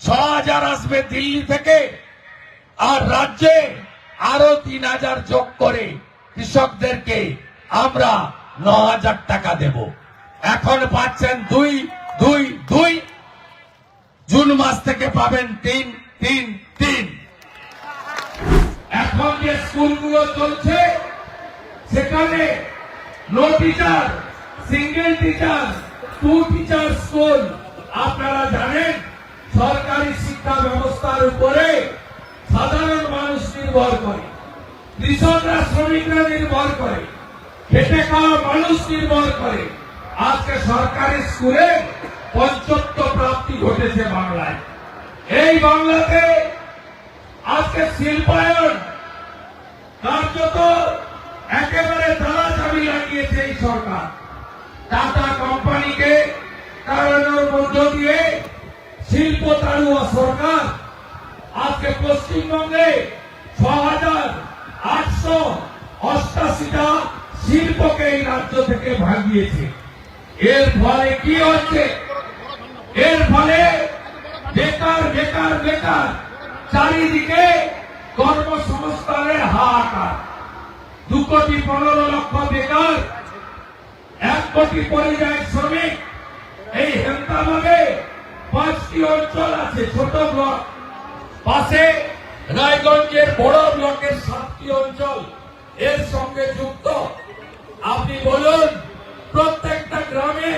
6,000 আসবে দিল্লি থেকে, আর রাজ্যে আরো 3,000 যোগ করে কৃষকদেরকে আমরা 9,000 টাকা দেব। এখন পাচ্ছেন 2 জুন মাস থেকে পাবেন 3। এখন যে স্কুলগুলো চলছে সেখানে no teacher, single teacher, 2 teacher school. আপনারা জানেন সরকারি শিক্ষা ব্যবস্থার উপরে সাধারণ মানুষ নির্ভর করে, কৃষকরা, শ্রমিকরা নির্ভর করে, খেটে খাওয়া মানুষ নির্ভর করে। আজকে সরকারি স্কুলে পঞ্চত্ব প্রাপ্তি ঘটেছে বাংলায়। এই বাংলাতে আজকে শিল্পায়ন কার্যত একেবারে তালা চাবি লাগিয়েছে এই সরকার। টাটা কোম্পানিকে কারণের মধ্য দিয়ে শিল্প তাড়ুয়া সরকার আজকে পশ্চিমবঙ্গে 6,888টা শিল্পকে এই রাজ্য থেকে ভাগিয়েছে। এর ফলে কি হচ্ছে? এর ফলে বেকার বেকার বেকার, চারিদিকে কর্মসংস্থানের হাহাকার। 2,15,00,000 বেকার, 1 কোটি পরিযায়ী শ্রমিক। এই হেমতাবাদে 5টি অঞ্চল আছে, ছোট ব্লক, পাশে রায়গঞ্জের বড় ব্লকের 7টি অঞ্চল এর সঙ্গে যুক্ত। আপনি বলুন, প্রত্যেকটা গ্রামে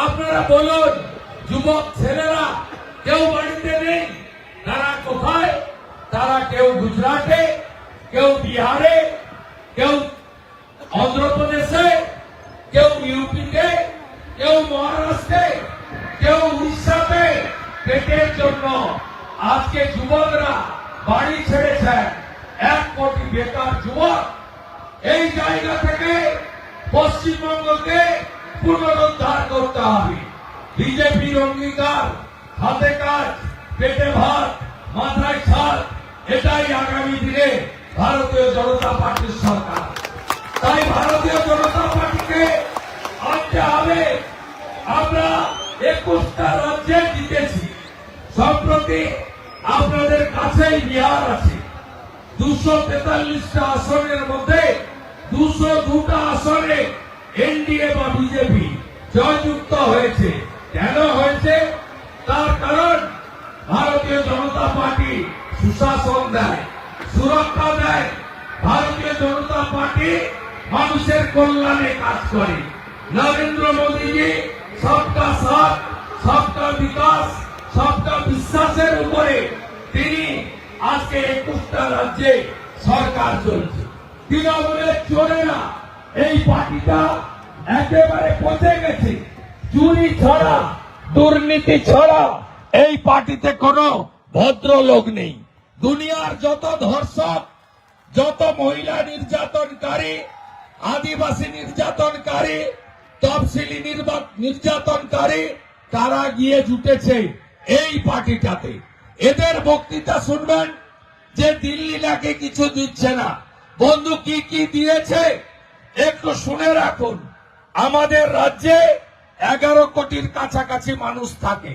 আপনারা বলুন, যুবক ছেলেরা কেউ বাড়িতে নেই। তারা কোথায়? তারা কেউ গুজরাটে, কেউ বিহারে, কেউ অন্ধ্রপ্রদেশে, কেউ ইউপিতে, কেউ মহারাষ্ট্রে, কেউ উড়িষ্যাতে। পেটের জন্য আজকে যুবকরা বাড়ি ছেড়েছেন। 1 কোটি বেকার যুবক। এই জায়গা থেকে পশ্চিমবঙ্গকে পুনরুদ্ধার করতে হবে। বিজেপির অঙ্গীকার, হাতে কাজ, পেটে ভাত, মাথায় ছাদ, এটাই আগামী দিনে ভারতীয় জনতা পার্টির সরকার। তাই ভারতীয় জনতা পার্টিকে আনতে হবে। আমরা 21টা রাজ্যে জিতেছি। সম্প্রতি আপনাদের কাছেই বিহার আছে। 243টা আসনের মধ্যে 202টা আসনে এনডিএ বা বিজেপি জয়যুক্ত হয়েছে। কেন হয়েছে? তার কারণ ভারতীয় জনতা পার্টি সুশাসন দেয়, সুরক্ষা দেয়। ভারতীয় জনতা পার্টি মানুষের কল্যাণে কাজ করে। নরেন্দ্র মোদীজি সবকা সাথ, সবকা বিকাশ, সবকা বিশ্বাসের উপরে তিনি আজকে 21টা রাজ্যে সরকার চলছে। তৃণমূলের চোরেরা এই পার্টিটা একেবারে পচে গেছে। চুরি ছাড়া, দুর্নীতি ছাড়া এই পার্টিতে কোনো ভদ্রলোক নেই। দুনিয়ার যত ধর্ষক, যত মহিলা নির্যাতনকারী, আদিবাসী নির্যাতনকারী, তফসিলি নির্যাতনকারী, তারা গিয়ে জুটেছে এই পার্টিটাতে। এদের বক্তৃতা শুনবেন যে দিল্লি নাকি কিছু দিচ্ছে না। বন্ধু, কি কি দিয়েছে একটু শুনে রাখুন। আমাদের রাজ্যে 11 কোটির কাছাকাছি মানুষ থাকে।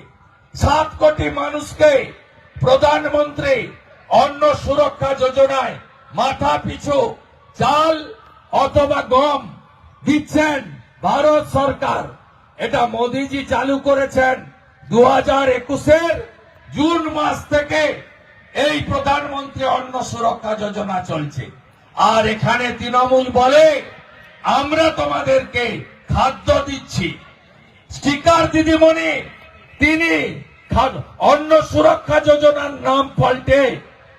7 কোটি মানুষকে প্রধানমন্ত্রী অন্ন সুরক্ষা যোজনায় মাথা পিছু চাল অথবা গম দিচ্ছেন ভারত সরকার। এটা মোদিজি চালু করেছেন 2021-এর জুন মাস থেকে এই প্রধানমন্ত্রী অন্ন সুরক্ষা যোজনা চলছে। আর এখানে তৃণমূল বলে আমরা তোমাদেরকে খাদ্য দিচ্ছি। স্টিকার দিদিমণি তিনি অন্ন সুরক্ষা যোজনার নাম পাল্টে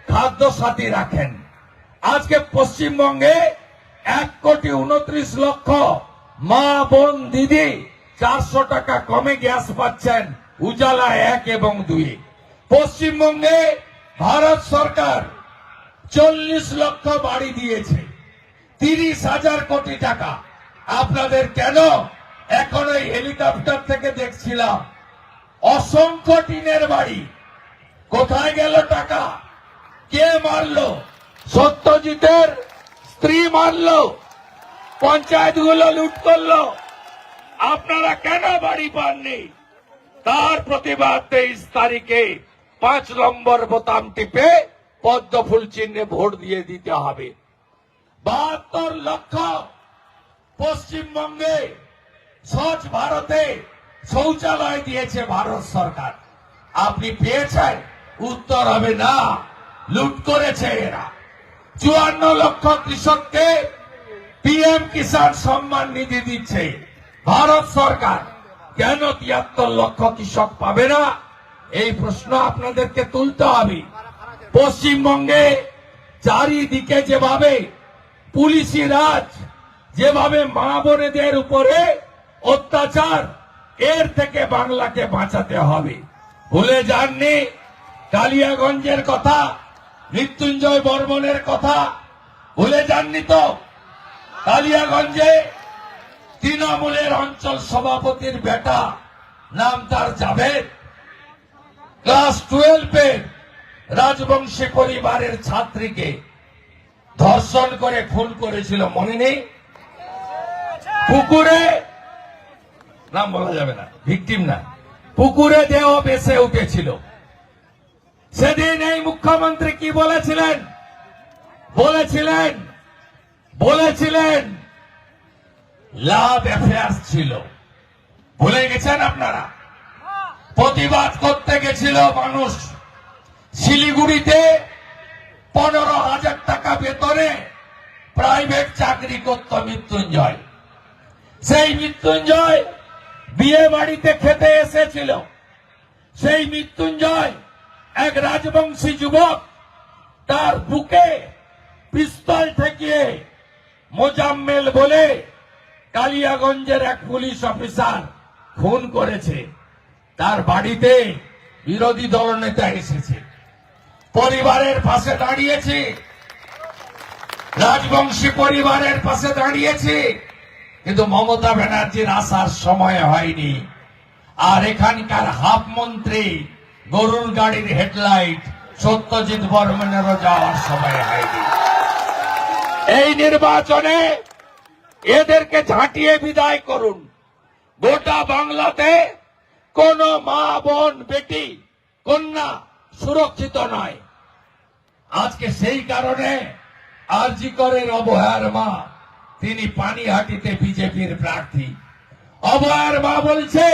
খাদ্য সাথী রাখেন। আজকে পশ্চিমবঙ্গে 1,29,00,000 মা বোন দিদি 400 টাকা কমে গ্যাস পাচ্ছেন উজালা 1 এবং 2। পশ্চিমবঙ্গে ভারত সরকার 40 লক্ষ বাড়ি দিয়েছে, 30,000 কোটি টাকা। আপনাদের কেন? এখন ওই হেলিকপ্টার থেকে দেখছিলাম অসংখ্য টিনের বাড়ি। কোথায় গেল টাকা? কে মারলো? সত্যজিতের স্ত্রী মারলো, পঞ্চায়েতগুলো লুট করলো। আপনারা কেন বাড়ি পাননি? তার প্রতিবাদ 23 তারিখে 5 নম্বর বোতাম টিপে পদ্ম ফুল চিহ্নে ভোট দিয়ে দিতে হবে। 72 লক্ষ পশ্চিমবঙ্গে স্বচ্ছ ভারতে শৌচালয় দিয়েছে ভারত সরকার। আপনি পেয়েছেন? উত্তর হবে না, লুট করেছে এরা। 54 লক্ষ কৃষককে পিএম কিষাণ সম্মান নিধি দিচ্ছে ভারত সরকার। কেন 73 লক্ষ কৃষক পাবে না? এই প্রশ্ন আপনাদেরকে তুলতে হবে। পশ্চিমবঙ্গে চারিদিকে যেভাবে পুলিশি রাজ, যেভাবে মা বোনেদের উপরে অত্যাচার, এর থেকে বাংলাকে বাঁচাতে হবে। ভুলে যাননি কালিয়াগঞ্জের কথা, মৃত্যুঞ্জয় বর্মনের কথা ভুলে যাননি তো? কালিয়াগঞ্জে তৃণমূলের অঞ্চল সভাপতির বেটা, নাম তার জাভেদ, ক্লাস 12-এর রাজবংশী পরিবারের ছাত্রীকে ধর্ষণ করে খুন করেছিল, মনে নেই? পুকুরে, নাম বলা যাবে না, ভিকটিম না, পুকুরে দেহ ভেসে উঠেছিল। সেদিন এই মুখ্যমন্ত্রী কি বলেছিলেন? বলেছিলেন লাভ অ্যাফেয়ার্স ছিল। ভুলে গেছেন আপনারা? প্রতিবাদ করতে গেছিল মানুষ। শিলিগুড়িতে 15,000 টাকা বেতনে প্রাইভেট চাকরি করত মৃত্যুঞ্জয়। সেই মৃত্যুঞ্জয় বিয়ে বাড়িতে খেতে এসেছিল। সেই মৃত্যুঞ্জয় এক রাজবংশী যুবক, তার বুকে পিস্তল ঠেকিয়ে মোজাম্মেল বলে কালিয়াগঞ্জের এক পুলিশ অফিসার খুন করেছে। তার বাড়িতে বিরোধী দলনেতা এসেছে, পরিবারের পাশে দাঁড়িয়েছে, রাজবংশী পরিবারের পাশে দাঁড়িয়েছে। কিন্তু মমতা ব্যানার্জির আসার সময় হয়নি। আর এখানকার হাফ মন্ত্রী গরুর গাড়ির হেডলাইট সত্যজিৎ বর্মনেরও যাওয়ার সময় হয়নি। এই নির্বাচনে এদেরকে ঝাঁটিয়ে বিদায় করুন। গোটা বাংলাতে কোন মা, বোন, বেটি, কন্যা সুরক্ষিত নয়। আজকে সেই কারণে আরজি করের অবহেয়ার মা, তিনি পানিহাটিতে বিজেপির প্রার্থী। অবহেয়ার মা বলছে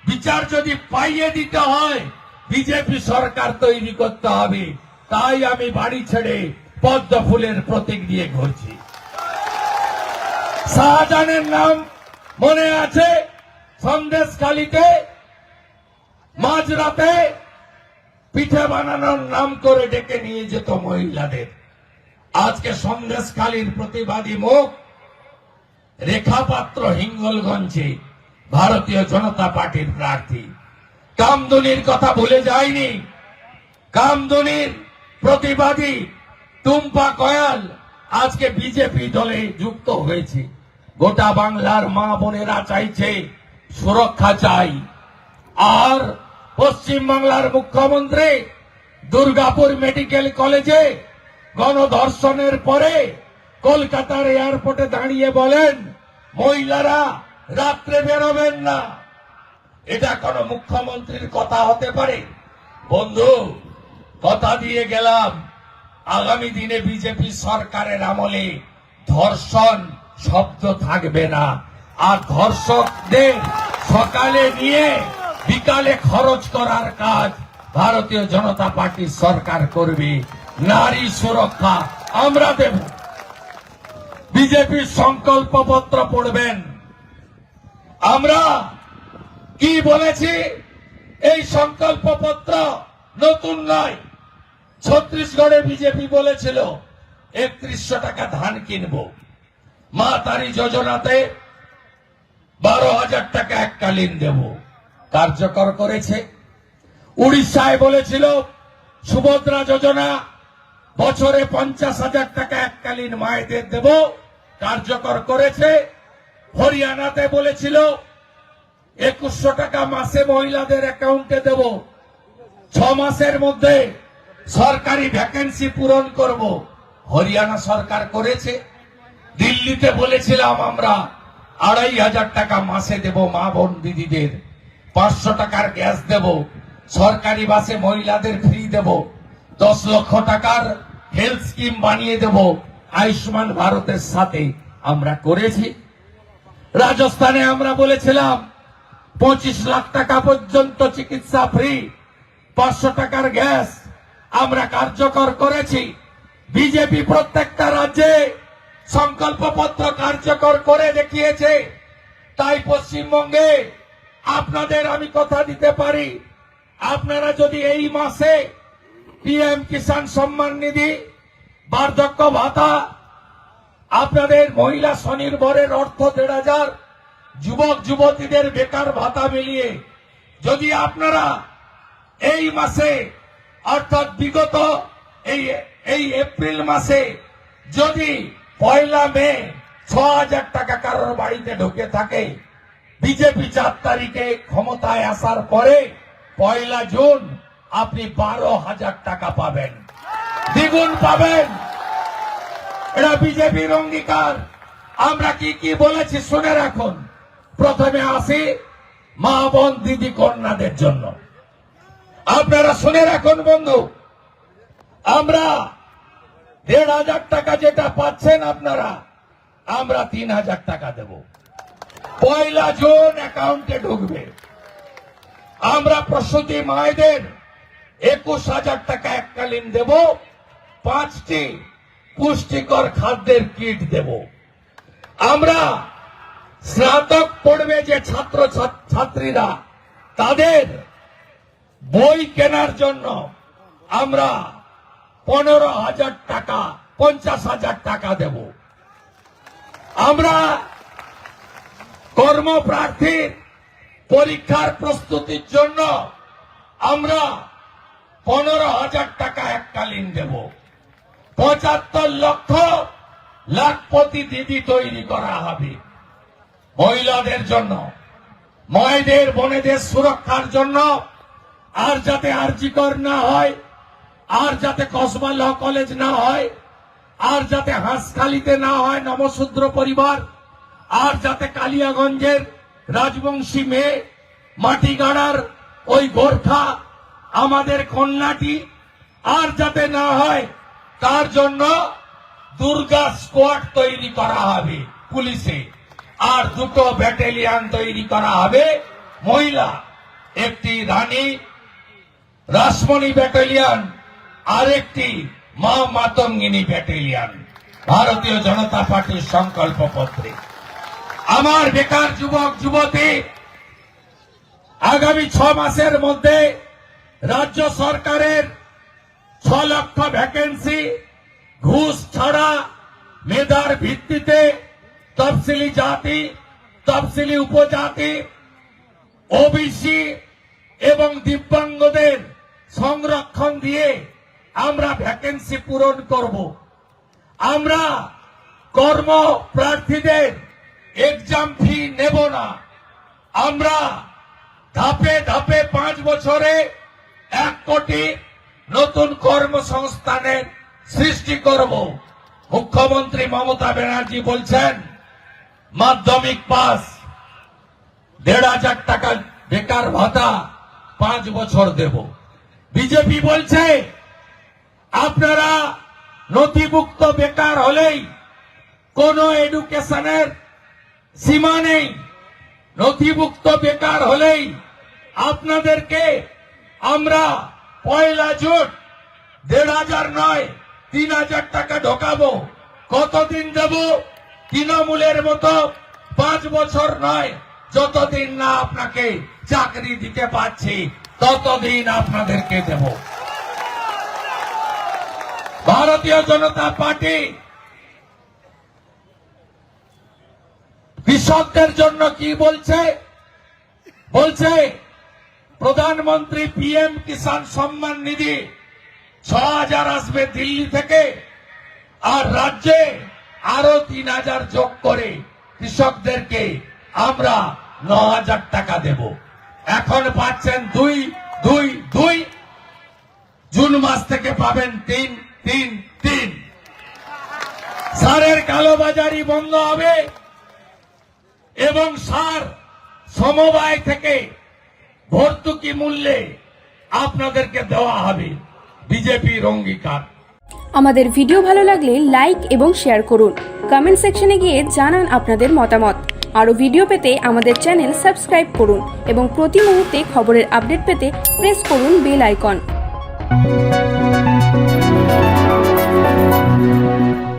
বিচার যদি পাইয়ে দিতে হয়, বিজেপি সরকার তৈরি করতে হবে। তাই আমি বাড়ি ছেড়ে পদ্ম ফুলের প্রতীক নিয়ে ঘুরছি। শাহজাহানের নাম মনে আছে? সন্দেশখালীতে মাঝরাতে পিঠে বানানোর নাম করে ডেকে নিয়ে যেত মহিলাদের। আজকে সন্দেশখালীর প্রতিবাদী মুখ রেখা পাত্র হিঙ্গলগঞ্জে ভারতীয় জনতা পার্টির প্রার্থী। কামদুনির কথা ভুলে যায়নি। কামদুনির প্রতিবাদী টুম্পা কয়াল আজকে বিজেপি দলে যুক্ত হয়েছে। গোটা বাংলার মা বোনেরা চাইছে সুরক্ষা চাই। আর পশ্চিম বাংলার মুখ্যমন্ত্রী দুর্গাপুর মেডিকেল কলেজে গণধর্ষণের পরে কলকাতার এয়ারপোর্টে দাঁড়িয়ে বলেন মহিলারা রাত্রে বেরোবেন না। এটা কোন মুখ্যমন্ত্রীর কথা হতে পারে? বন্ধু, কথা দিয়ে গেলাম, আগামী দিনে বিজেপি সরকারের আমলে ধর্ষণ শব্দ থাকবে না। আর ধর্ষকদের সকালে নিয়ে বিকালে খরচ করার কাজ ভারতীয় জনতা পার্টির সরকার করবে। নারী সুরক্ষা আমরা দেব। বিজেপির সংকল্পপত্র পড়বেন। আমরা কি বলেছি? এই সংকল্পপত্র নতুন নয়। ছত্তিশগড়ে বিজেপি বলেছিল 3100 টাকা ধান কিনবো। মা তারি যোজনাতে 12,000 টাকা এককালীন দেব, কার্যকর করেছে। উড়িষ্যায় বলেছিল সুভদ্রা যোজনা বছরে 50,000 টাকা এককালীন মায়েদের দেব, কার্যকর করেছে। হরিয়ানাতে বলেছিল 2100 টাকা মাসে মহিলাদের অ্যাকাউন্টে দেব, 6 মাসের মধ্যে সরকারি ভ্যাকেন্সি পূরণ করব। হরিয়ানা সরকার করেছে। দিল্লিতে বলেছিলাম আমরা 2,500 টাকা মাসে দেব মা বোন দিদিদের, 500 টাকার গ্যাস দেব, সরকারি বাসে মহিলাদের ফ্রি দেব, 10 লক্ষ টাকার হেলথ স্কিম বানিয়ে দেব আয়ুষ্মান ভারতের সাথে। আমরা করেছি। রাজস্থানে আমরা বলেছিলাম 25 লাখ টাকা পর্যন্ত চিকিৎসা ফ্রি, 500 টাকার গ্যাস আমরা কার্যকর করেছি। বিজেপি প্রত্যেকটা রাজ্যে সংকল্পপত্র কার্যকর করে দেখিয়েছে। তাই পশ্চিমবঙ্গে আপনাদের আমি কথা দিতে পারি, আপনারা যদি এই মাসে পিএম কিষাণ সম্মান নিধি, বার্ধক্য ভাতা, আপনাদের মহিলা স্বনির্ভরের অর্থ 1,500, যুবক যুবতীদের বেকার ভাতা মিলিয়ে যদি আপনারা এই মাসে অর্থাৎ বিগত এই এপ্রিল মাসে যদি 1 মে 6,000 টাকা কারোর বাড়িতে ঢুকে থাকে, বিজেপি 4 তারিখে ক্ষমতায় আসার পরে 1 জুন আপনি 12,000 টাকা পাবেন, দ্বিগুণ পাবেন। এটা বিজেপির অঙ্গীকার। আমরা কি কি বলেছি শুনে রাখুন। প্রথমে আসি মা বোন দিদি কন্যাদের জন্য। আপনারা শুনে রাখুন বন্ধু, আমরা 1,500 টাকা যেটা পাচ্ছেন আপনারা, আমরা 3,000 টাকা দেব। 1 জুন অ্যাকাউন্টে ঢুকবে। আমরা প্রসূতি মায়েদের 21,000 টাকা এককালীন দেব, 5টি পুষ্টিকর খাদ্যের কিট দেব। আমরা স্নাতক পড়বে যে ছাত্র ছাত্রীরা, তাদের বই কেনার জন্য আমরা 15,000 টাকা 50,000 টাকা দেব। আমরা কর্মপ্রার্থীর পরীক্ষার প্রস্তুতির জন্য আমরা 15,000 টাকা এককালীন দেব। 75 লক্ষ লাখপতি দিদি তৈরি করা হবে মহিলাদের জন্য, মায়েদের বোনেদের সুরক্ষার জন্য। আর যাতে আরজিকর না হয়, আর যাতে কসবা ল কলেজ না হয়, আর যাতে হাঁসখালিতে না হয় নমশূদ্র পরিবার, আর যাতে কালিয়াগঞ্জের রাজবংশী মেয়ে, মাটিগাড়ার ওই গোর্খা আমাদের কন্যাটি আর যাতে না হয়, তার জন্য দুর্গা স্কোয়াড তৈরি করা হবে পুলিশে, আর 2টো ব্যাটালিয়ন তৈরি করা হবে মহিলা, একটি রানী রাসমণি ব্যাটালিয়ন, আরেকটি মা মাতঙ্গিনী ব্যাটালিয়ন ভারতীয় জনতা পার্টির সংকল্প পত্রে। আমার বেকার যুবক যুবতী আগামী 6 মাসের মধ্যে রাজ্য সরকারের 6 লক্ষ ভ্যাকেন্সি ঘুষ ছাড়া মেধার ভিত্তিতে তফসিলি জাতি, তফসিলি উপজাতি, ওবিসি এবং দিব্যাঙ্গদের সংরক্ষণ দিয়ে আমরা ভ্যাকেন্সি পূরণ করব। আমরা কর্মপ্রার্থীদের এক্সাম ফি নেব না। আমরা ধাপে ধাপে 5 বছরে 1 কোটি নতুন কর্মসংস্থানের সৃষ্টি করব। মুখ্যমন্ত্রী মমতা ব্যানার্জি বলছেন মাধ্যমিক পাস 1,500 টাকা বেকার ভাতা 5 বছর দেব। বিজেপি বলছে আপনারা নথিভুক্ত বেকার হলেই কোনো এডুকেশনের সীমা নেই, নথিভুক্ত বেকার হলেই আপনাদেরকে আমরা 1 জুন 1,500 নয় 3,000 টাকা ঢোকাবো। কতদিন দেব? তৃণমূলের মতো 5 বছর নয়, যতদিন না আপনাকে চাকরি দিতে পারছি ততদিন আপনাদেরকে দেব। ভারতীয় জনতা পার্টি কৃষকদের জন্য কি বলছে? বলছে প্রধানমন্ত্রী পিএম কিষাণ সম্মান নিধি 6,000 আসবে দিল্লি থেকে, আর রাজ্যে আরো 3,000 যোগ করে কৃষকদেরকে আমরা 9,000 টাকা দেব। এখন পাচ্ছেন 2 জুন মাস থেকে পাবেন 3 সারের কালোবাজারি বন্ধ হবে এবং সার সমবায় থেকে ভর্তুকি মূল্যে আপনাদেরকে দেওয়া হবে, বিজেপির অঙ্গীকার। আমাদের ভিডিও ভালো লাগলে লাইক এবং শেয়ার করুন। কমেন্ট সেকশনে গিয়ে জানান আপনাদের মতামত। আরও ভিডিও পেতে আমাদের চ্যানেল সাবস্ক্রাইব করুন এবং প্রতি মুহূর্তে খবরের আপডেট পেতে প্রেস করুন বেল আইকন।